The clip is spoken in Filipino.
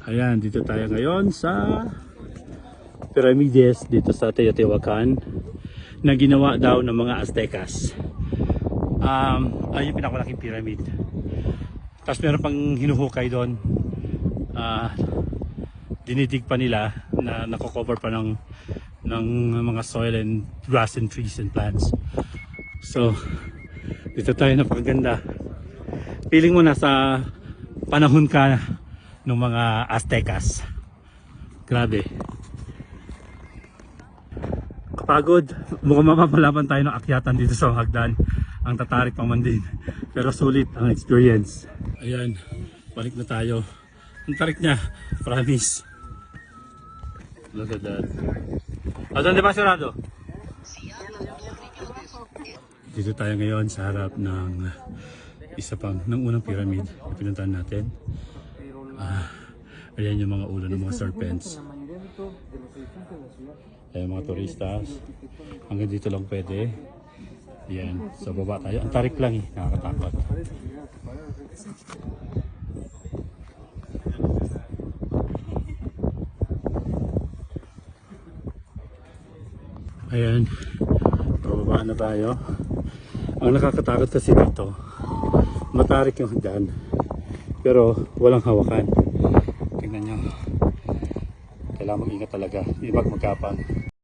Ayan, dito tayo ngayon sa Pyramides dito sa Teotihuacan na ginawa daw ng mga Aztecas. Ayun yung pinakamalaking pyramid. Tapos meron pang hinuhukay doon. Dinidig pa nila na nako-cover pa ng mga soil and grass and trees and plants. So, dito tayo, napakaganda. Feeling mo nasa panahon ka ng mga Aztecas. Grabe. Kapagod. Mukhang mapapalaban tayo ng akyatan dito sa hagdan. Ang tatarik pa man din. Pero sulit ang experience. Ayan. Balik na tayo. Ang tarik niya. Promise. Look at that. ¿Dónde va cerrado? Dito tayo ngayon sa harap ng isa pang ng unang pyramid na pinuntahan natin. Ayan yung mga ulo ng mga serpents. Ayan mga turistas. Hanggang dito lang pwede. Ayan, sa baba tayo. Ang tarik lang eh, nakakatakot. Ayan, pababa na tayo. Ang nakakatakot kasi dito, matarik yung hagdan, pero walang hawakan. Tingnan nyo, kailangan mag-ingat talaga, di ba magkapang.